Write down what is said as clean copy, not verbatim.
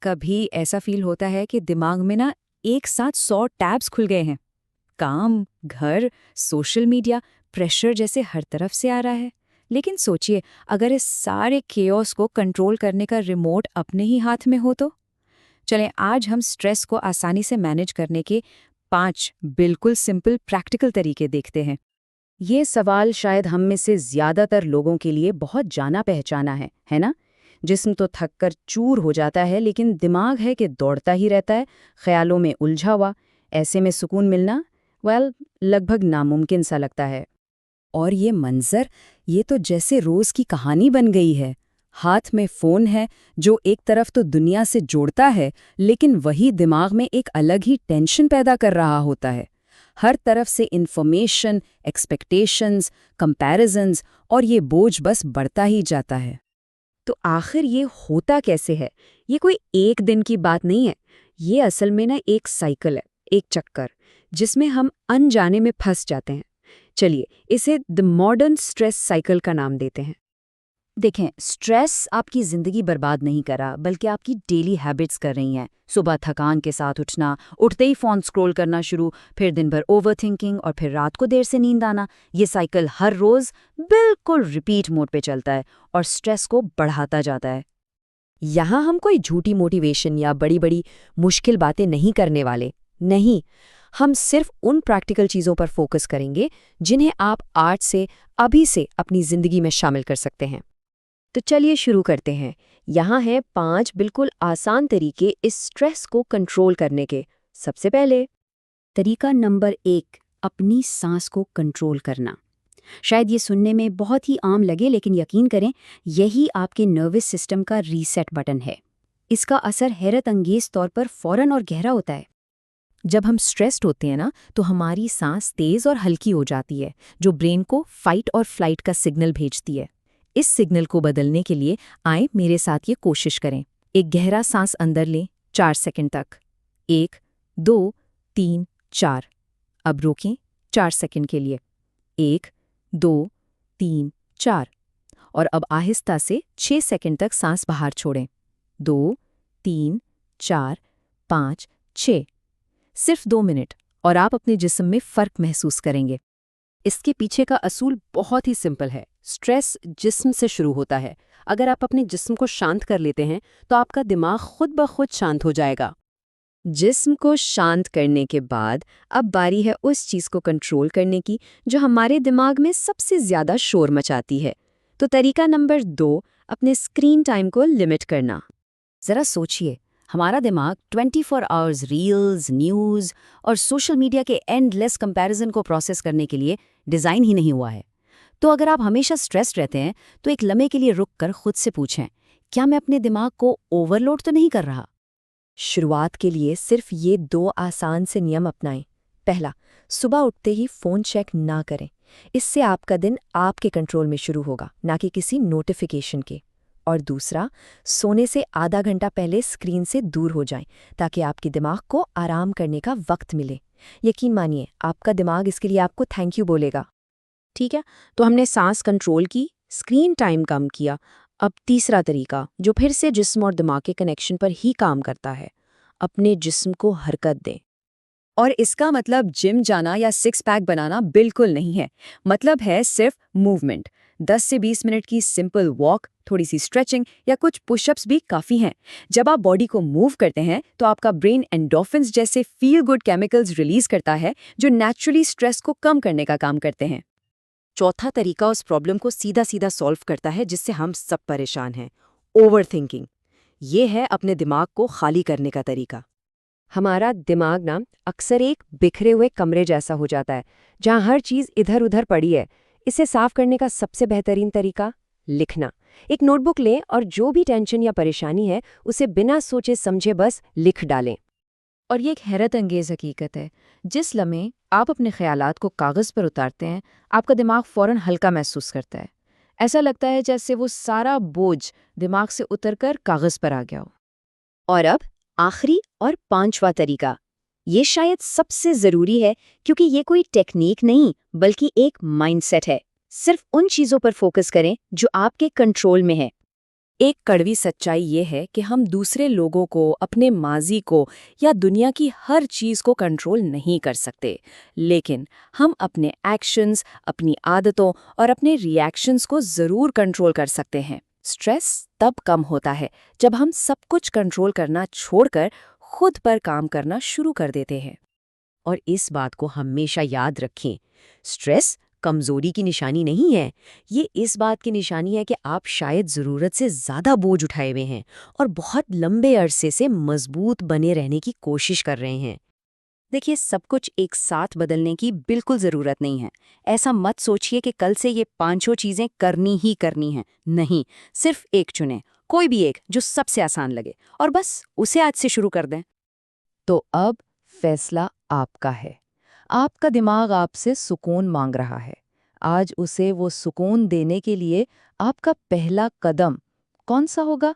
कभी ऐसा फील होता है कि दिमाग में ना एक साथ 100 टैब्स खुल गए हैं। काम, घर, सोशल मीडिया, प्रेशर जैसे हर तरफ से आ रहा है। लेकिन सोचिए, अगर इस सारे केओस को कंट्रोल करने का रिमोट अपने ही हाथ में हो तो? चलें, आज हम स्ट्रेस को आसानी से मैनेज करने के 5 बिल्कुल सिंपल प्रैक्टिकल तरीके देखते हैं। ये सवाल शायद हम में से ज्यादातर लोगों के लिए बहुत जाना पहचाना है ना? जिस्म तो थक कर चूर हो जाता है, लेकिन दिमाग है कि दौड़ता ही रहता है, ख्यालों में उलझा हुआ। ऐसे में सुकून मिलना, लगभग नामुमकिन सा लगता है। और ये मंजर, ये तो जैसे रोज की कहानी बन गई है। हाथ में फोन है जो एक तरफ तो दुनिया से जोड़ता है, लेकिन वही दिमाग में एक अलग ही टेंशन पैदा कर रहा होता है। हर तरफ से इन्फॉर्मेशन, एक्सपेक्टेशंस, कंपैरिजंस, और ये बोझ बस बढ़ता ही जाता है। तो आखिर ये होता कैसे है? ये कोई एक दिन की बात नहीं है। ये असल में ना एक साइकिल है, एक चक्कर, जिसमें हम अनजाने में फंस जाते हैं। चलिए इसे द मॉडर्न स्ट्रेस साइकिल का नाम देते हैं। देखें, स्ट्रेस आपकी ज़िंदगी बर्बाद नहीं कर रहा, बल्कि आपकी डेली हैबिट्स कर रही हैं। सुबह थकान के साथ उठना, उठते ही फ़ोन स्क्रॉल करना शुरू, फिर दिन भर ओवरथिंकिंग, और फिर रात को देर से नींद आना। ये साइकिल हर रोज़ बिल्कुल रिपीट मोड पे चलता है और स्ट्रेस को बढ़ाता जाता है। यहाँ हम कोई झूठी मोटिवेशन या बड़ी बड़ी मुश्किल बातें नहीं करने वाले। नहीं, हम सिर्फ उन प्रैक्टिकल चीज़ों पर फोकस करेंगे जिन्हें आप आज से, अभी से अपनी ज़िंदगी में शामिल कर सकते हैं। तो चलिए शुरू करते हैं। यहाँ हैं 5 बिल्कुल आसान तरीके इस स्ट्रेस को कंट्रोल करने के। सबसे पहले, तरीका नंबर 1, अपनी सांस को कंट्रोल करना। शायद ये सुनने में बहुत ही आम लगे, लेकिन यकीन करें, यही आपके नर्वस सिस्टम का रीसेट बटन है। इसका असर हैरत अंगेज तौर पर फौरन और गहरा होता है। जब हम स्ट्रेस्ड होते हैं ना, तो हमारी सांस तेज और हल्की हो जाती है, जो ब्रेन को फाइट और फ्लाइट का सिग्नल भेजती है। इस सिग्नल को बदलने के लिए आए मेरे साथ ये कोशिश करें। एक गहरा सांस अंदर लें 4 सेकंड तक। 1, 2, 3, 4। अब रोकें 4 सेकंड के लिए। 1, 2, 3, 4। और अब आहिस्ता से 6 सेकंड तक सांस बाहर छोड़ें। 2, 3, 4, 5, 6। सिर्फ 2 मिनट, और आप अपने जिस्म में फ़र्क महसूस करेंगे। इसके पीछे का असूल बहुत ही सिंपल है। स्ट्रेस जिस्म से शुरू होता है। अगर आप अपने जिस्म को शांत कर लेते हैं, तो आपका दिमाग खुद ब खुद शांत हो जाएगा। जिस्म को शांत करने के बाद अब बारी है उस चीज़ को कंट्रोल करने की जो हमारे दिमाग में सबसे ज़्यादा शोर मचाती है। तो तरीका नंबर 2, अपने स्क्रीन टाइम को लिमिट करना। ज़रा सोचिए, हमारा दिमाग 24 आवर्स रील्स, न्यूज़ और सोशल मीडिया के एंडलेस कंपैरिजन को प्रोसेस करने के लिए डिज़ाइन ही नहीं हुआ है। तो अगर आप हमेशा स्ट्रेस्ड रहते हैं, तो एक लम्हे के लिए रुक कर खुद से पूछें, क्या मैं अपने दिमाग को ओवरलोड तो नहीं कर रहा? शुरुआत के लिए सिर्फ ये 2 आसान से नियम अपनाएं। पहला, सुबह उठते ही फ़ोन चेक ना करें। इससे आपका दिन आपके कंट्रोल में शुरू होगा, ना कि किसी नोटिफिकेशन के। और दूसरा, सोने से आधा घंटा पहले स्क्रीन से दूर हो जाएं, ताकि आपके दिमाग को आराम करने का वक्त मिले। यकीन मानिए, आपका दिमाग इसके लिए आपको थैंक यू बोलेगा। ठीक है, तो हमने सांस कंट्रोल की, स्क्रीन टाइम कम किया। अब तीसरा तरीका, जो फिर से जिस्म और दिमाग के कनेक्शन पर ही काम करता है, अपने जिस्म को हरकत दें। और इसका मतलब जिम जाना या 6 पैक बनाना बिल्कुल नहीं है। मतलब है सिर्फ मूवमेंट। 10 से 20 मिनट की सिंपल वॉक, थोड़ी सी स्ट्रेचिंग या कुछ पुशअप्स भी काफ़ी हैं। जब आप बॉडी को मूव करते हैं, तो आपका ब्रेन एंडोर्फिन्स जैसे फील गुड केमिकल्स रिलीज करता है, जो नेचुरली स्ट्रेस को कम करने का काम करते हैं। चौथा तरीका उस प्रॉब्लम को सीधा सीधा सॉल्व करता है जिससे हम सब परेशान हैं, ओवरथिंकिंग। ये है अपने दिमाग को खाली करने का तरीका। हमारा दिमाग ना अक्सर एक बिखरे हुए कमरे जैसा हो जाता है, जहाँ हर चीज़ इधर उधर पड़ी है। इसे साफ करने का सबसे बेहतरीन तरीका, लिखना। एक नोटबुक लें और जो भी टेंशन या परेशानी है, उसे बिना सोचे समझे बस लिख डालें। और ये एक हैरत अंगेज हकीकत है, जिस लम्हे आप अपने ख्यालात को कागज़ पर उतारते हैं, आपका दिमाग फ़ौरन हल्का महसूस करता है। ऐसा लगता है जैसे वो सारा बोझ दिमाग से उतरकर कागज़ पर आ गया हो। और अब आखिरी और 5वां तरीका, ये शायद सबसे ज़रूरी है, क्योंकि ये कोई टेक्निक नहीं, बल्कि एक माइंडसेट है। सिर्फ उन चीज़ों पर फोकस करें जो आपके कंट्रोल में है। एक कड़वी सच्चाई ये है कि हम दूसरे लोगों को, अपने माजी को या दुनिया की हर चीज़ को कंट्रोल नहीं कर सकते, लेकिन हम अपने एक्शंस, अपनी आदतों और अपने रिएक्शंस को ज़रूर कंट्रोल कर सकते हैं। स्ट्रेस तब कम होता है जब हम सब कुछ कंट्रोल करना छोड़कर खुद पर काम करना शुरू कर देते हैं। और इस बात को हमेशा याद रखें, स्ट्रेस कमजोरी की निशानी नहीं है। ये इस बात की निशानी है कि आप शायद ज़रूरत से ज़्यादा बोझ उठाए हुए हैं और बहुत लंबे अरसे से मजबूत बने रहने की कोशिश कर रहे हैं। देखिए, सब कुछ एक साथ बदलने की बिल्कुल ज़रूरत नहीं है। ऐसा मत सोचिए कि कल से ये पांचों चीज़ें करनी ही करनी हैं। नहीं, सिर्फ एक चुनें, कोई भी एक जो सबसे आसान लगे, और बस उसे आज से शुरू कर दें। तो अब फैसला आपका है। आपका दिमाग आपसे सुकून मांग रहा है। आज उसे वो सुकून देने के लिए आपका पहला कदम कौन सा होगा?